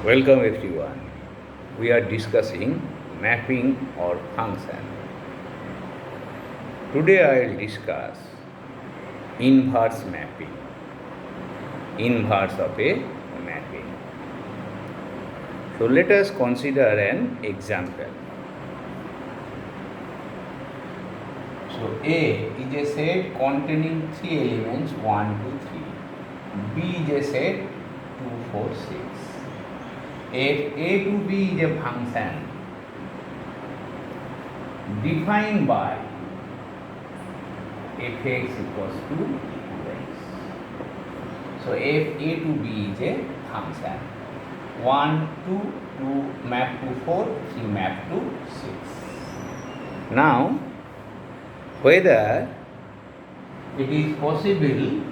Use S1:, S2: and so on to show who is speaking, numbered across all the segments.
S1: Welcome everyone. We are discussing mapping or function. Today I will discuss inverse mapping. Inverse of a mapping. So let us consider an example. So A is a set containing three elements 1, 2, 3. B is a set 2, 4, 6. If A to B is a function defined by fx equals to 2x. So if A to B is a function 1, 2, 2 map to 4, 3 map to 6. Now whether it is possible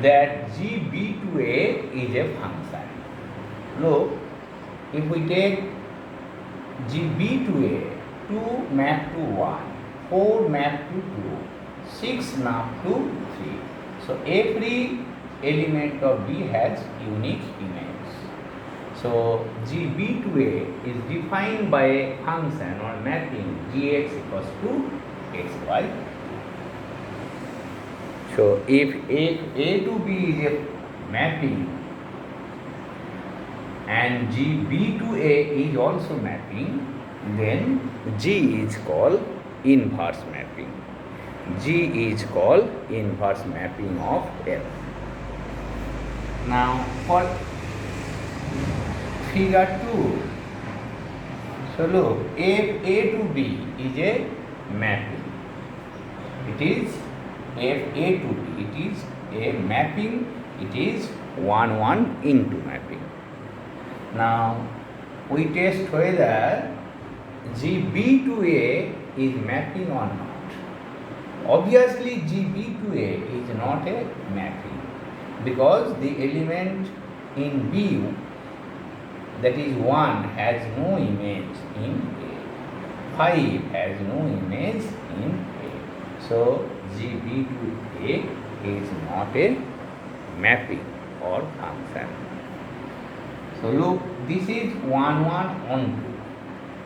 S1: that GB to A is a function. Look, if we take GB to A, 2 map to 1, 4 map to 2, 6 map to 3. So every element of B has unique image. So GB to A is defined by a function or mapping Gx equals to xy. So if A to B is a mapping and GB to A is also mapping, then G is called inverse mapping. G is called inverse mapping of F. Now for figure 2, so look, if A to B is a mapping, it is if A to B, it is a mapping, it is 1, 1 into mapping. Now we test whether GB to A is mapping or not. Obviously GB to A is not a mapping because the element in B, that is 1, has no image in A. 5 has no image in A. So GB to A is not a mapping or function. So look, this is 1, 1 on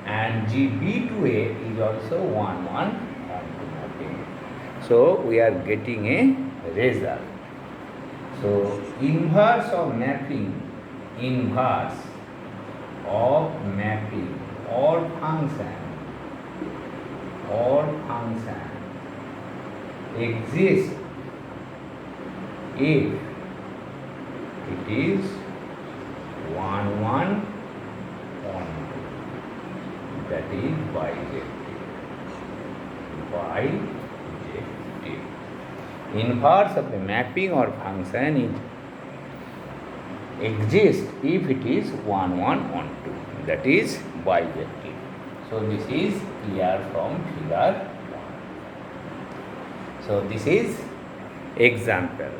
S1: 2 and GB to A is also 1, 1 on 2 mapping. So we are getting a result. So inverse of mapping or function exists if it is 1, 1 on 2, that is bijective. Inverse of a mapping or function exists if it is 1, 1 on 2, that is bijective. So this is clear from figure 1. So this is example.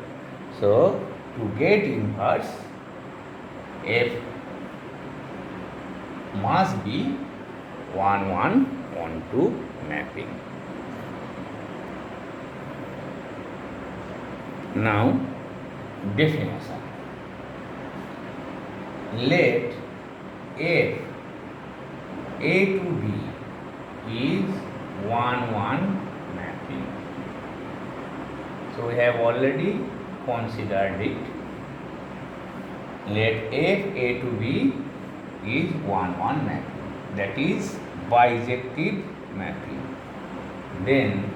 S1: So to get inverse, F must be 1, 1 on 2 mapping. Now definition. Let F A to B is 1, 1 mapping. So we have already considered it. Let F A to B is 1, 1 mapping, that is bijective mapping. Then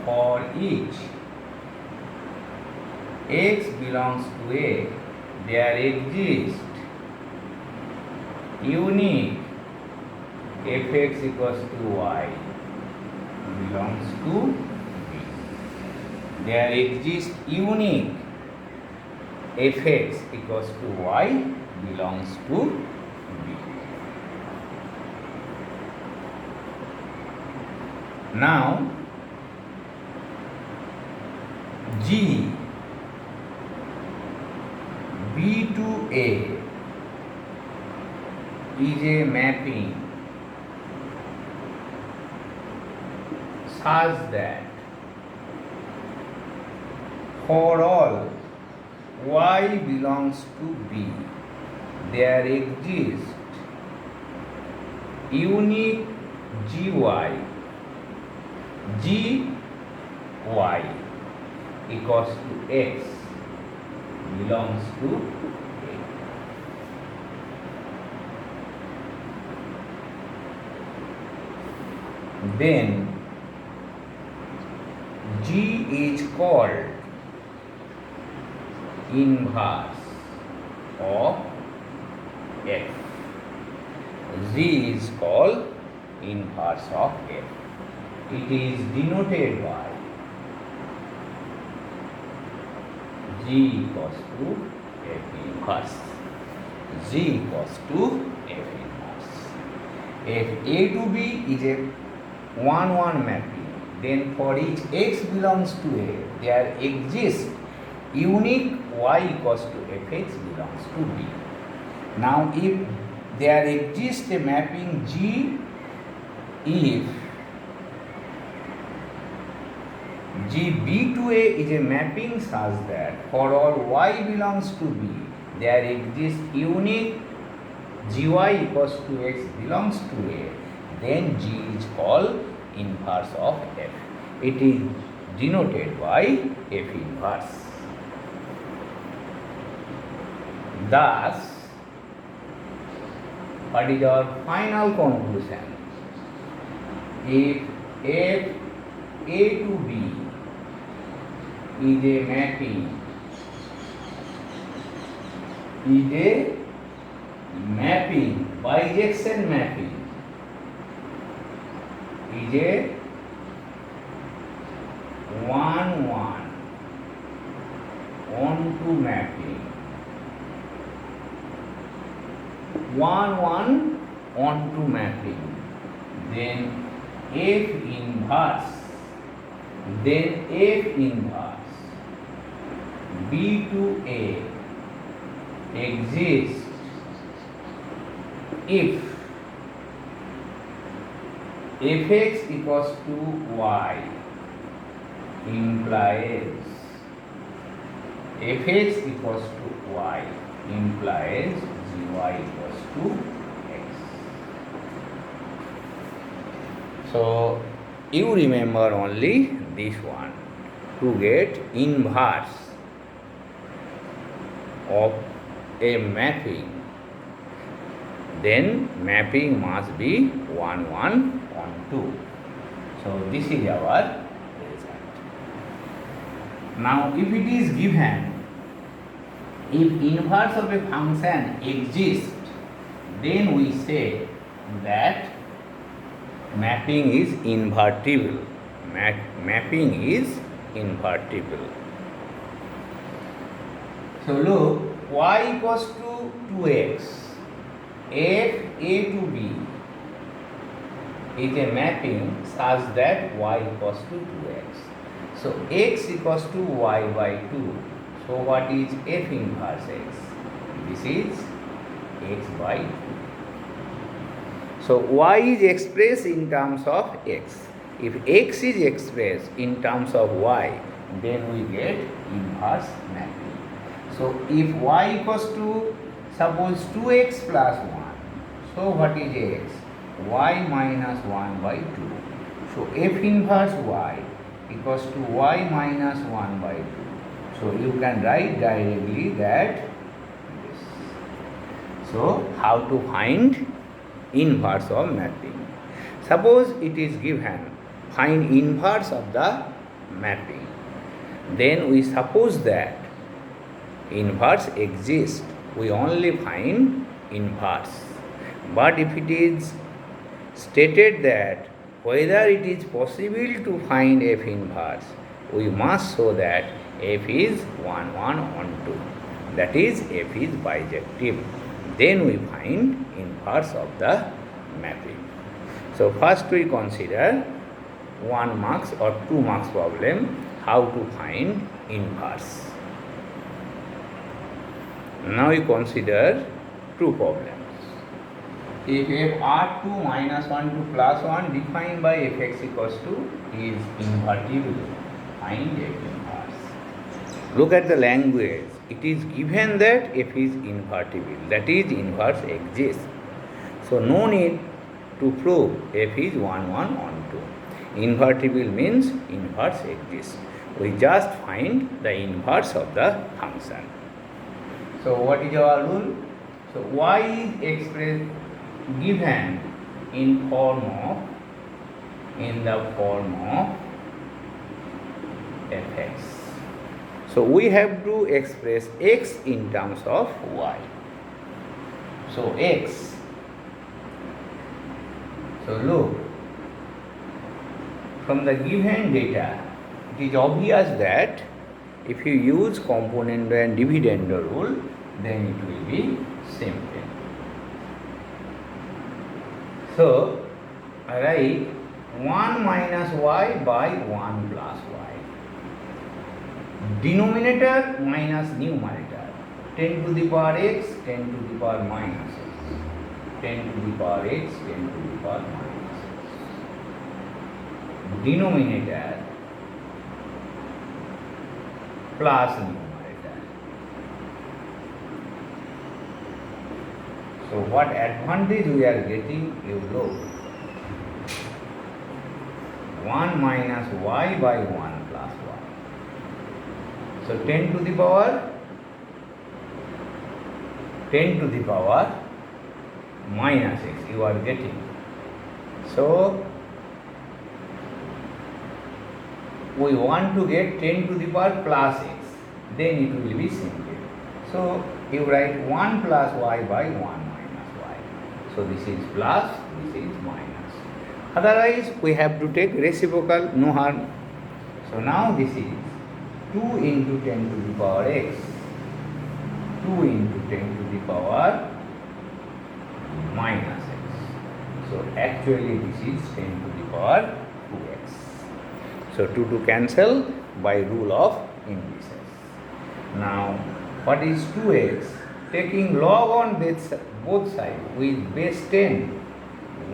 S1: for each x belongs to A, there exists unique fx equals to y belongs to B. There exists unique fx equals to y belongs to B. Now G B to A is a mapping such that for all y belongs to B, there exists unique gy equals to x belongs to A. Then G is called inverse of F. G is called inverse of F. It is denoted by G equals to F inverse. G equals to F inverse. If A to B is a 1-1 mapping, then for each x belongs to A, there exists unique y equals to fx belongs to B. Now, if there exists a mapping G, if GB to A is a mapping such that for all y belongs to B, there exists unique gy equals to x belongs to A, then G is called inverse of F. It is denoted by F inverse. Thus, what is our final conclusion? If F A to B is a mapping, bijection mapping, is a 1-1 onto mapping, 1-1 onto mapping, then F inverse B to A exists if fx equals to y implies fx equals to y implies gy equals to x. So you remember only this one to get inverse of a mapping, then mapping must be 1-1 onto. So this is our result. Now if it is given, if inverse of a function exists, then we say that mapping is invertible. Mapping is invertible. So look, y equals to 2x, f A to B is a mapping such that y equals to 2x. So x equals to y by 2. So what is f inverse x? This is x by 2. So y is expressed in terms of x. If x is expressed in terms of y, then we get inverse mapping. So if y equals to, suppose 2x plus 1, so what is x? Y minus 1 by 2. So f inverse y equals to y minus 1 by 2. So you can write directly that this. So how to find inverse of mapping? Suppose it is given, find inverse of the mapping. Then we suppose that inverse exists. We only find inverse. But if it is stated that whether it is possible to find f inverse, we must show that f is 1-1 onto. That is, f is bijective. Then we find inverse of the mapping. So first we consider 1 marks or 2 marks problem, how to find inverse. Now we consider 2 problems. If f r2 minus 1 to plus 1 defined by fx equals to is invertible, find f inverse. Look at the language. It is given that f is invertible, that is inverse exists. So no need to prove f is 1, 1, 1, 2. Invertible means inverse exists. We just find the inverse of the function. So what is our rule? So y is expressed given in the form of fx. So we have to express x in terms of y. So x. So look, from the given data, it is obvious that if you use component and dividend rule, then it will be simple. So I write 1 minus y by 1 plus y. Denominator minus numerator. 10 to the power x, 10 to the power minus x. 10 to the power x, 10 to the power minus x. Denominator plus numerator. So what advantage we are getting, you look. 1 minus y by 1 plus y. So 10 to the power minus x you are getting. So we want to get 10 to the power plus x, then it will be simple. So you write 1 plus y by 1 minus y. So this is plus, this is minus. Otherwise we have to take reciprocal, no harm. So now this is 2 into 10 to the power x, 2 into 10 to the power minus x. So actually this is 10 to the power 2x. So 2 to cancel by rule of indices. Now what is 2x? Taking log on both sides with base 10,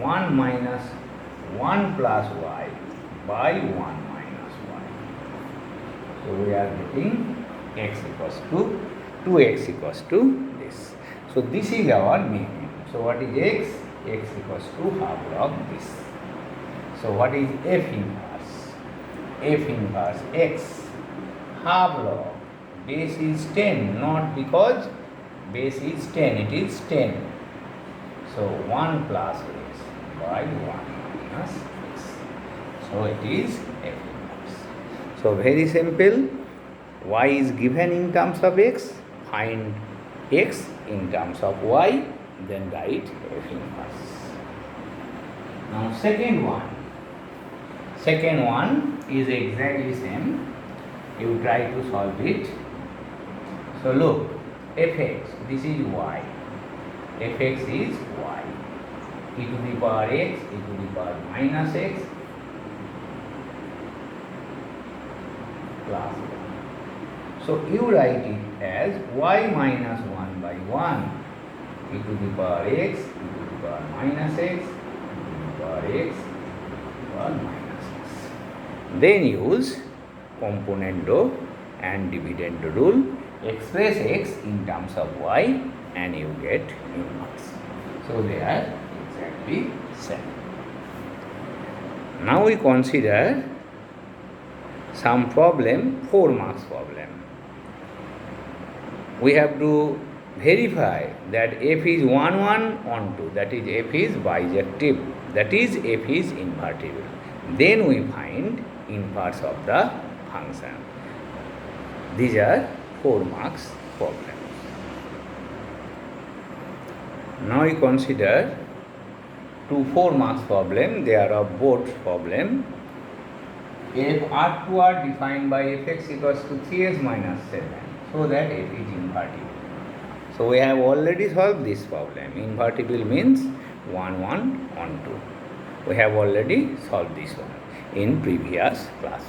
S1: 1 minus 1 plus y by 1 minus y. So we are getting x equals to 2x equals to this. So this is our meaning. So what is x? X equals to half log this. So what is f inverse? F inverse x half log. Base is 10, not because base is 10, it is 10. So 1 plus x by 1 minus x. So it is f inverse. So very simple. Y is given in terms of x. Find x in terms of y, then write f inverse. Now second one is exactly same. You try to solve it. So look, fx, this is y. Fx is y. E to the power x, e to the power minus x plus 1. So you write it as y minus 1 by 1 e to the power x, e to the power minus x, e to the power x, e to the power minus x. Then use component and dividend rule. Express x in terms of y and you get inverse. So they are exactly same. Now we consider some problem, 4 marks problem. We have to verify that f is 1, 1, 1, 2, that is f is bijective, that is f is invertible. Then we find inverse of the function. These are 4 marks problem. Now we consider 2 4 marks problem. They are of both problem. If R2 are defined by fx equals to 3s minus 7, so that f is invertible. So we have already solved this problem. Invertible means 1, 1, 1, 2. We have already solved this one in previous class.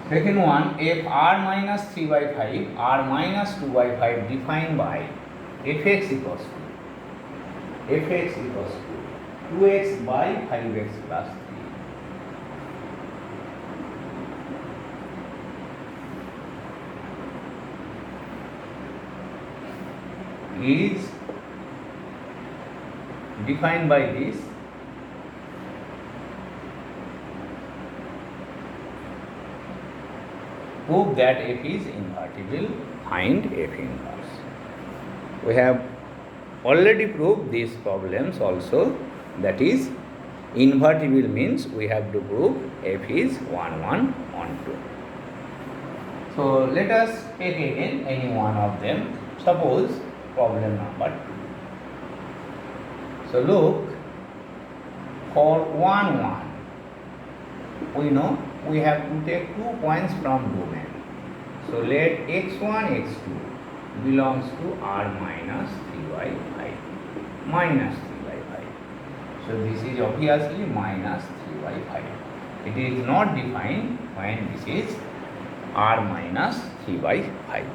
S1: Second one, if r minus 3 by 5, r minus 2 by 5 defined by fx equals to 2x by 5x plus 3. is defined by this. Prove that F is invertible, find F inverse. We have already proved these problems also, that is invertible means we have to prove F is 1 1 on 2. So let us take again any one of them. Suppose problem number 2. So look, for 1 1 we know we have to take 2 points from domain. So let x1 x2 belongs to r minus 3 by 5 minus 3 by 5. So this is obviously minus 3 by 5. It is not defined when this is r minus 3 by 5.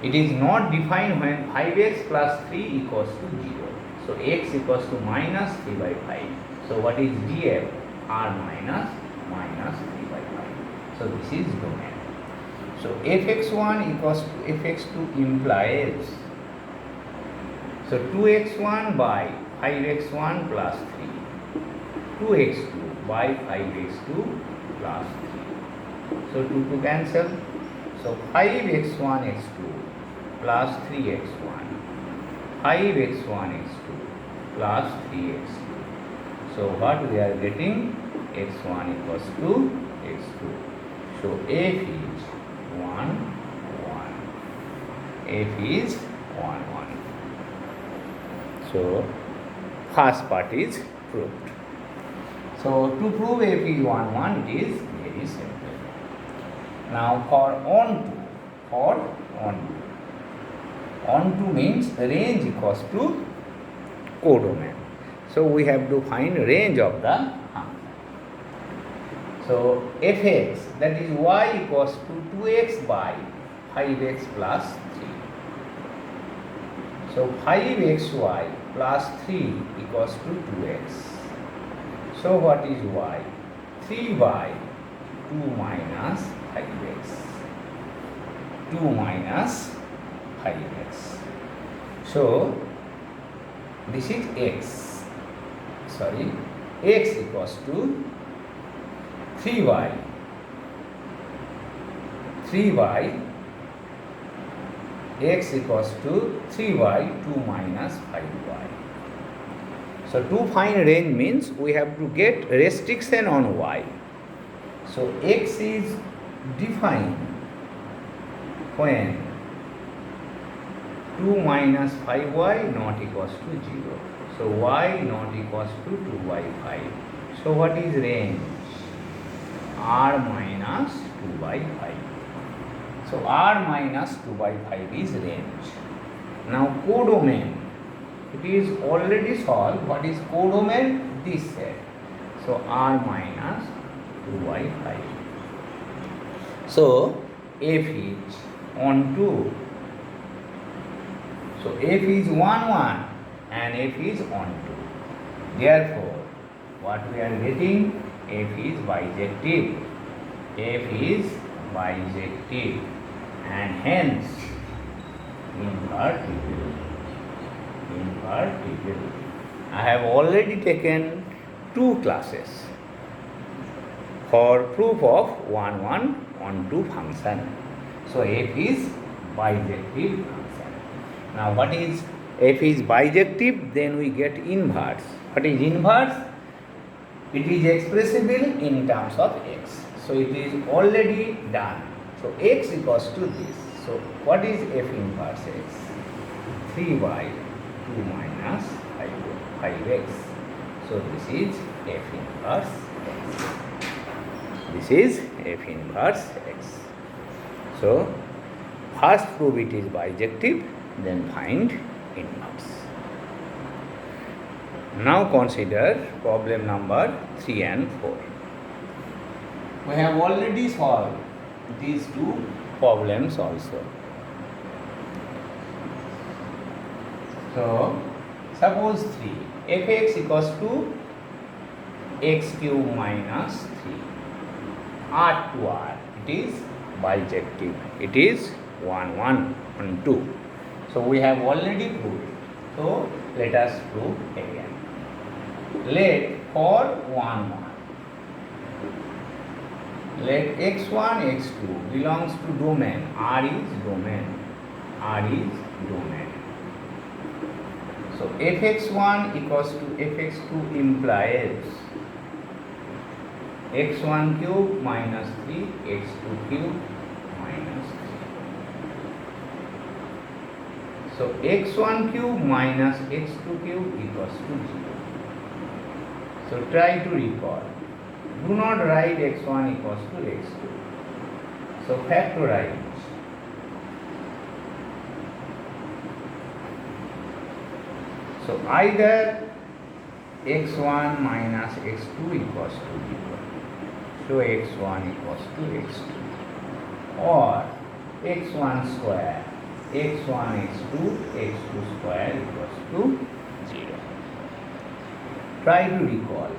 S1: It is not defined when 5x plus 3 equals to 0. So x equals to minus 3 by 5. So what is df? R minus 3 by 5. So this is domain. So fx1 equals to fx2 implies, so 2x1 by 5x1 plus 3, 2x2 by 5x2 plus 3. So 2 to cancel. So 5x1 x2 plus 3x1, 5x1 x2 plus 3x2. So what we are getting? x1 equals to x2. So f is 1 1. F is 1 1. So first part is proved. So to prove f is 1 1, it is very simple. Now for onto means range equals to codomain. So we have to find range of the function. So fx, that is y equals to 2x by 5x plus 3. So 5xy plus 3 equals to 2x. So what is y? 3 by 2 minus 5x. 2 minus 5x. So this is x. X equals to 3y. 3y, x equals to 3y, 2 minus 5y. So to find range means we have to get restriction on y. So x is defined when 2 minus 5y not equals to 0. So y not equals to 2 by 5. So what is range? R minus 2 by 5. So r minus 2 by 5 is range. Now codomain, it is already solved. What is codomain? This set. So r minus 2 by 5. So f is on 2. So f is 1 1 and f is on 2. Therefore, what we are getting? F is bijective. F is bijective and hence invertible. I have already taken 2 classes for proof of 1 1 on 2 function. So f is bijective function. Now what is f is bijective? Then we get inverse. What is inverse? It is expressible in terms of x. So it is already done. So x equals to this. So what is f inverse x? 3y 2 minus 5x. So this is f inverse x. This is f inverse x. So first prove it is bijective, then find inverse. Now consider problem number 3 and 4. We have already solved these 2 problems also. So suppose 3, fx equals to x cube minus 3, r to r, it is bijective, it is 1 1 on 2. So we have already proved. So let us prove again. Let for 1, 1. Let x1, x2 belongs to domain. R is domain. R is domain. So fx1 equals to fx2 implies x1 cube minus 3, x2 cube minus 3. So x1 cube minus x2 cube equals to 0. So try to recall. Do not write x1 equals to x2. So factorize. So either x1 minus x2 equals to 0. So x1 equals to x2. Or x1 square, x1, x2, x2 square equals to 0. Try to recall.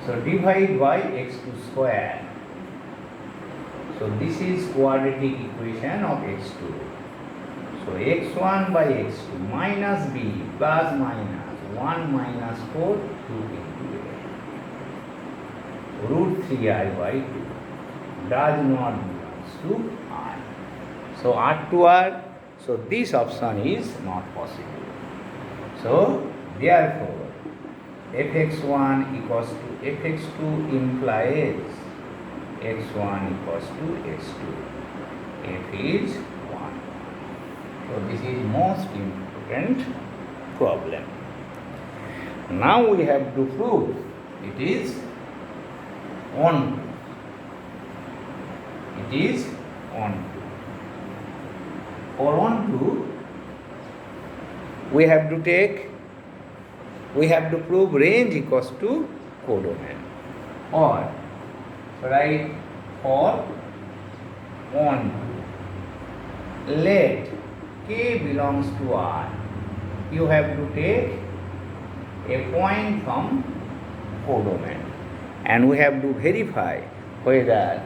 S1: So divide by x2 square. So this is quadratic equation of x2. So x1 by x2 minus b plus minus 1 minus 4 2 into a. Root 3i by 2 does not belongs to r. So r to r. So this option is not possible. So therefore fx1 equals to fx2 implies x1 equals to x2. F is 1. So this is most important problem. Now we have to prove it is on. It is on. For on we have to prove range equals to codomain. Or write for on. Let K belongs to R. You have to take a point from codomain. And we have to verify whether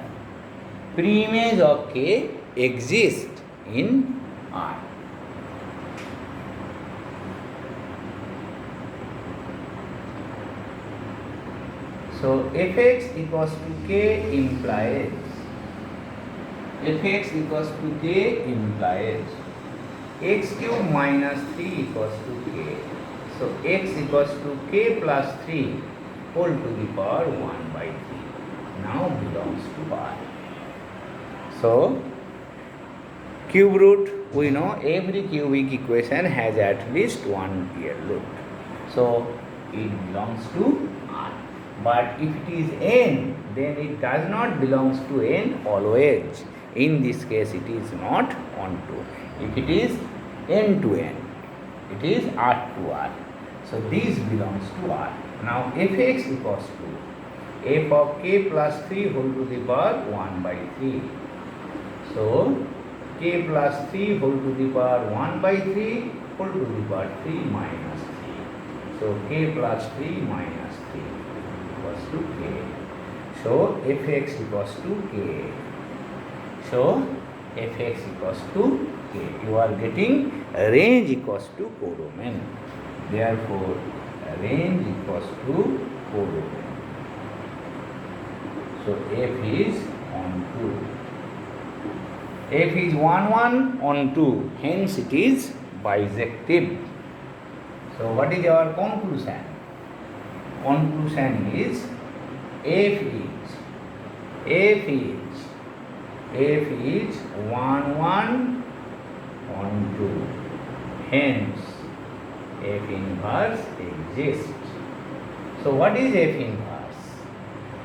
S1: preimage of K exists in R. So fx equals to K implies x cube minus 3 equals to K. So x equals to K plus 3 whole to the power 1 by 3 now belongs to R. So cube root, we know every cubic equation has at least one real root. So it belongs to R. But if it is n, then it does not belongs to n always. In this case it is not onto. If it is n to n, it is R to R. So this belongs to R. Now fx equals to f of K plus 3 whole to the power 1 by 3. So K plus 3 whole to the power 1 by 3 whole to the power 3 minus 3. So K plus 3 minus 3 equals to K. So fx equals to K. So fx equals to K. You are getting range equals to codomain. Therefore range equals to codomain. So f is on 2. F is 1 1 on 2. Hence it is bisective. So what is our conclusion? Conclusion is f is 1 1 on 2. Hence f inverse exists. So what is f inverse?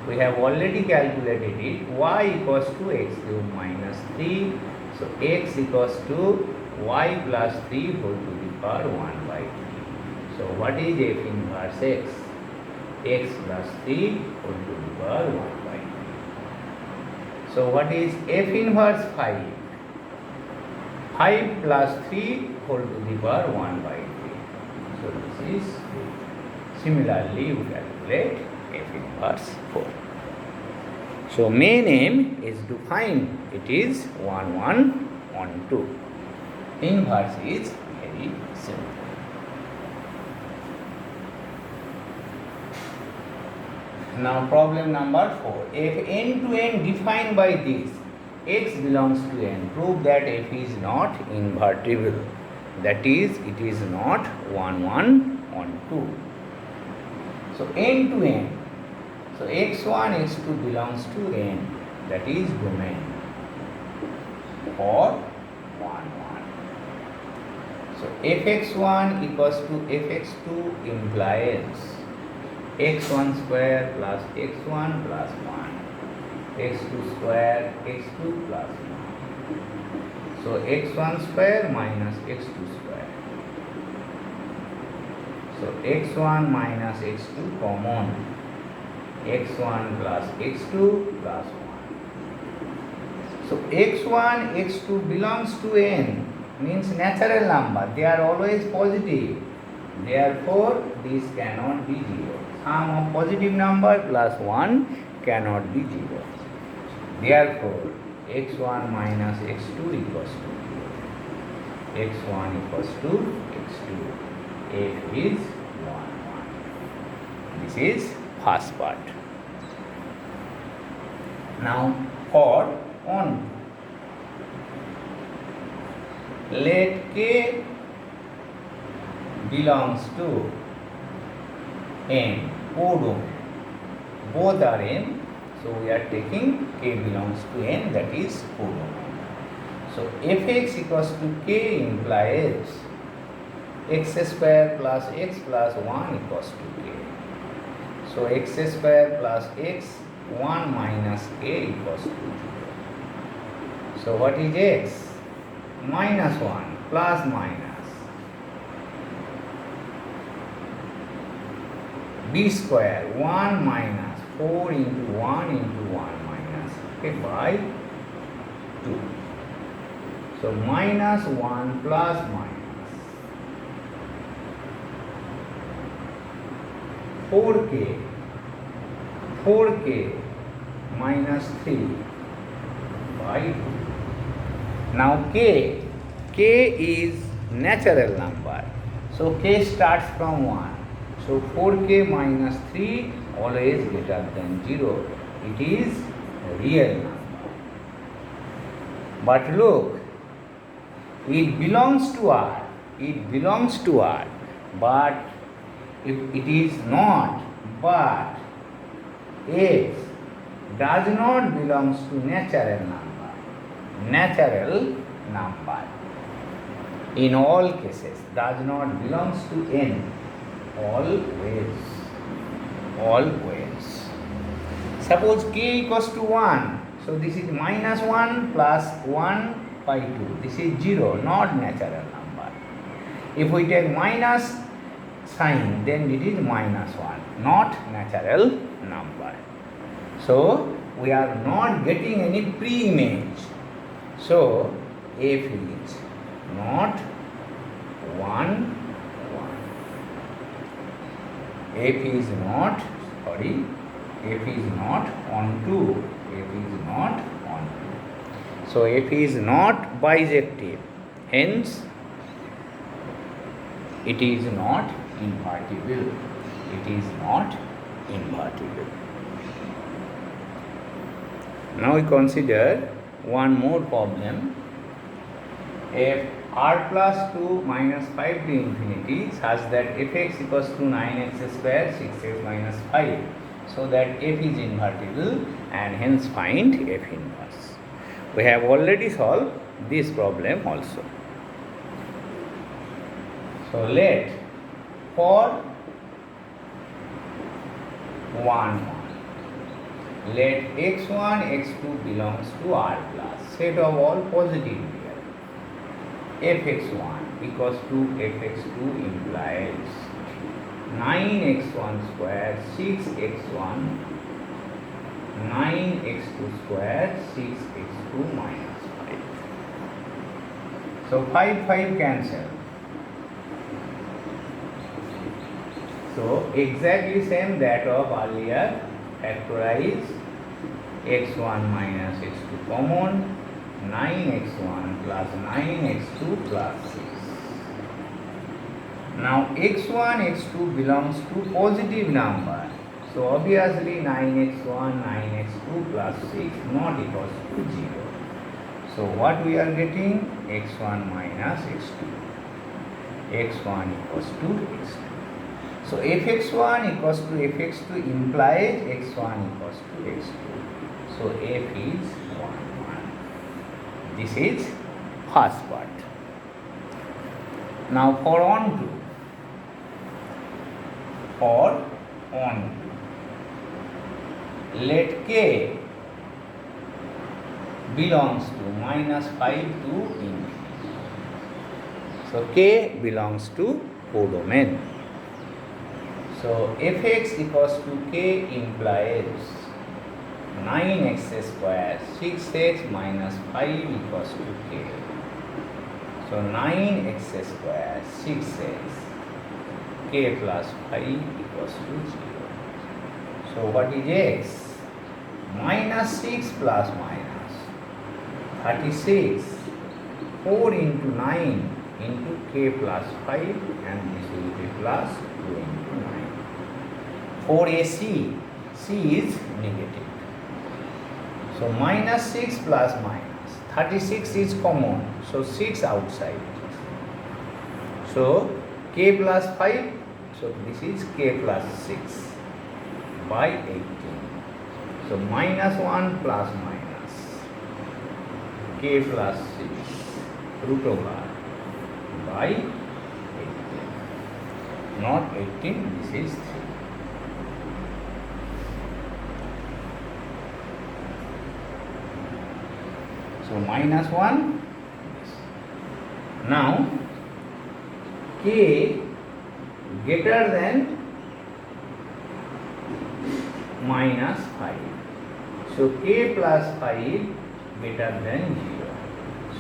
S1: We have already calculated it. Y equals to x cube minus 3. So x equals to y plus 3 whole to the power 1 by 3. So what is f inverse x? X plus 3 whole to the power 1 by 3. So what is f inverse 5? 5 plus 3 whole to the power 1 by 3. So this is similarly you calculate f inverse 4. So main aim is to find it is 1 1 on 2. Inverse is very simple. Now problem number 4. If n to n defined by this, x belongs to n, prove that f is not invertible. That is, it is not 1, 1 on 2. So n to n. So x1, x2 belongs to n. That is domain for 1, 1. So fx1 equals to fx2 implies x1 square plus x1 plus 1, x2 square x2 plus 1. So x1 square minus x2 square. So x1 minus x2 common, x1 plus x2 plus 1. So x1, x2 belongs to n, means natural number. They are always positive. Therefore, this cannot be 0. Sum of positive number plus 1 cannot be 0. Therefore, x1 minus x2 equals to 0. x1 equals to x2. F is 1, 1. This is first part. Now, for on, let k belongs to n, codomain. Both are n, so we are taking k belongs to n, that is codomain. So fx equals to k implies x square plus x plus 1 equals to k. So x square plus x 1 minus k equals to 0. So what is x? Minus 1 plus minus b square 1 minus 4 into 1 into 1 minus k by 2. So minus 1 plus minus 4k minus 3 by 2. Now k is natural number. So k starts from 1. So 4k minus 3 always greater than 0. It is real number. But look, it belongs to R. It belongs to R. But if it is not, but x does not belongs to natural number. Natural number in all cases does not belongs to n. Always. Suppose k equals to 1. So this is minus 1 plus 1 by 2. This is 0, not natural number. If we take minus sign, then it is minus 1, not natural number. So we are not getting any pre-image. So f is not 1, f is not on 2, f is not on 2. So f is not bijective, hence it is not invertible. It is not invertible. Now we consider one more problem. If r plus 2 minus 5 to infinity such that fx equals to 9x square 6x minus 5, so that f is invertible and hence find f inverse. We have already solved this problem also. So let for 1, let x1, x2 belongs to R plus, set of all positive real. Fx1 equals to fx2 implies 9x1 square 6x1, 9x2 square 6x2 minus 5. So 5 cancel. So exactly same that of earlier. Factorize x1 minus x2 common, 9x1 plus 9x2 plus 6. Now x1, x2 belongs to positive number. So obviously 9x1, 9x2 plus 6 not equals to 0. So what we are getting? x1 minus x2. x1 equals to x2. So fx1 equals to fx2 implies x1 equals to x2. So f is 1, 1. This is first part. Now for onto. For onto. Let k belongs to minus 5 to infinity. So k belongs to codomain. So fx equals to k implies 9x square 6x minus 5 equals to k. So 9x square 6x k plus 5 equals to 0. So what is x? Minus 6 plus minus 36. 4 into 9 into k plus 5 and this will be plus 2 into 9. 4ac, c is negative. So minus 6 plus minus 36 is common, so 6 outside. So k plus 5, so this is k plus 6 by 18. So minus 1 plus minus k plus 6 root over by 18. Not 18, this is 3. So minus 1. Now k greater than minus 5. So k plus 5 greater than 0.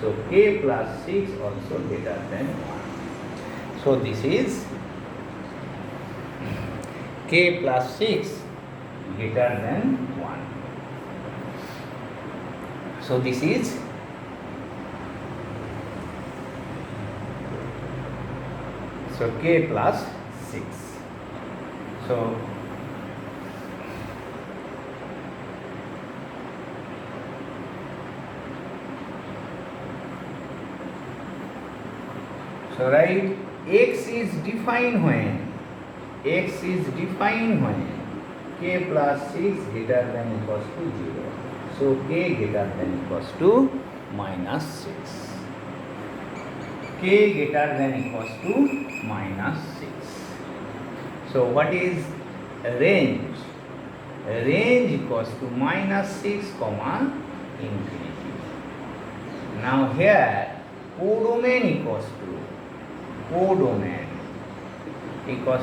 S1: So k plus 6 also greater than 1. So this is k plus 6 greater than 1. So this is k plus 6. So write x is defined when k plus 6 greater than equals to 0. So k greater than equals to minus 6. K greater than equals to minus 6. So what is range? Range equals to minus 6 comma infinity. Now here codomain equals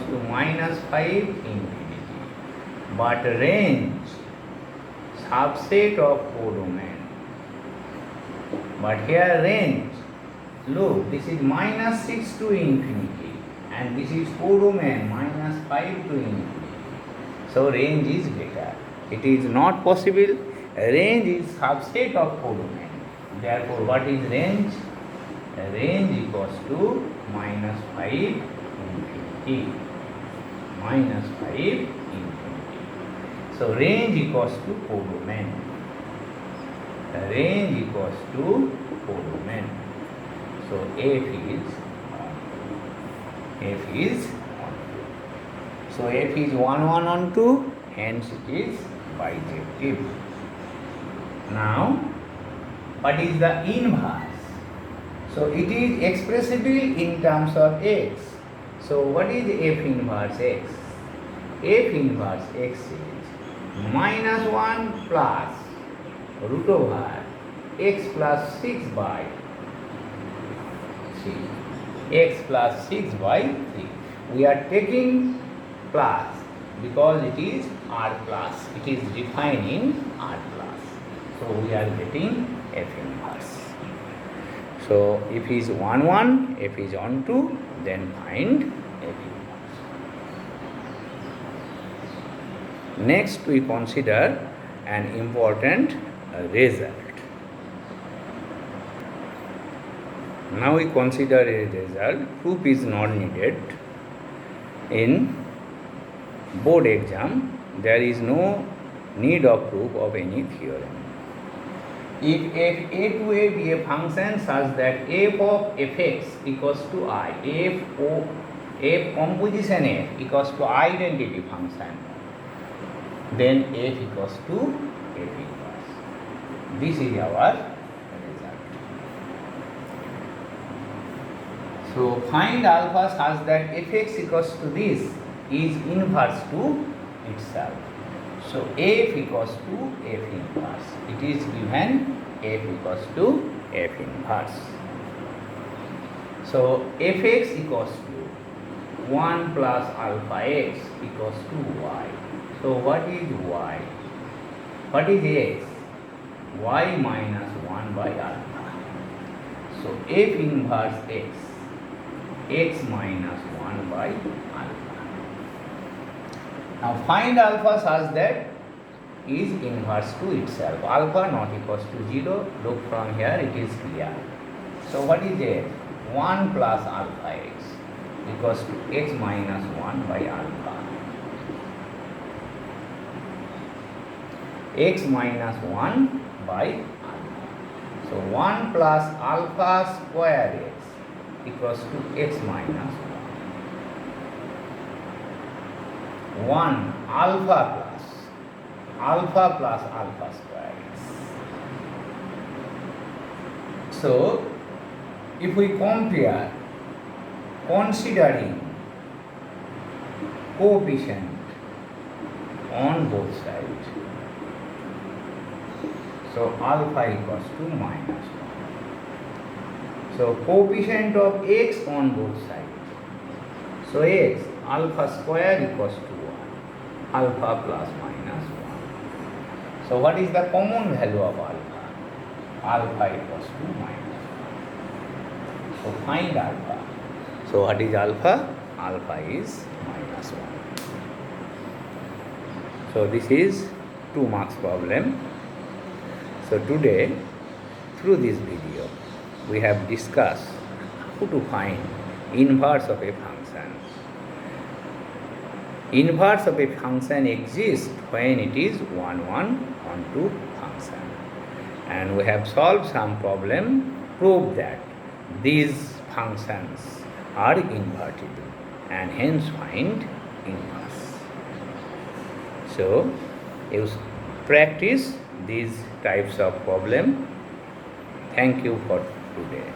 S1: to minus 5 infinity. But range subset of codomain. But here range, look, this is minus 6 to infinity and this is codomain minus 5 to infinity. So range is greater. It is not possible. Range is subset of codomain. Therefore, what is range? Range equals to minus 5 infinity. Minus 5 infinity. So range equals to codomain. Range equals to codomain. So f is 1. So f is 1 1 on 2, hence it is bijective. Now what is the inverse? So it is expressible in terms of x. So what is f inverse x? F inverse x is minus 1 plus root over x plus 6 by 3. X plus 6 by 3. We are taking plus because it is r plus. It is defined in r plus. So we are getting f inverse. So if is 1 1, f is on 2, then find f inverse. Next, we consider an important result. Now we consider a result. Proof is not needed. In board exam, there is no need of proof of any theorem. If a to a be a function such that f of fx equals to I, f composition f equals to identity function, then f equals to f inverse. This is our result. So find alpha such that fx equals to this is inverse to itself. So f equals to f inverse. It is given f equals to f inverse. So fx equals to 1 plus alpha x equals to y. So what is y? What is x? Y minus 1 by alpha. So f inverse x minus 1 by alpha. Now find alpha such that is inverse to itself. Alpha not equals to 0. Look from here, it is clear. So what is it? 1 plus alpha x equals to x minus 1 by alpha. X minus 1 by alpha. So 1 plus alpha square x equals to x minus 1 alpha plus alpha square x. So if we compare considering coefficient on both sides, so alpha equals to minus 1. So coefficient of x on both sides. So x alpha square equals to 1. Alpha plus minus 1. So what is the common value of alpha? Alpha equals to minus 1. So find alpha. So what is alpha? Alpha is minus 1. So this is 2 marks problem. So today, through this video, we have discussed how to find inverse of a function. Inverse of a function exists when it is 1, 1, 1, 2 function. And we have solved some problem, prove that these functions are invertible and hence find inverse. So, use practice these types of problem. Thank you for today.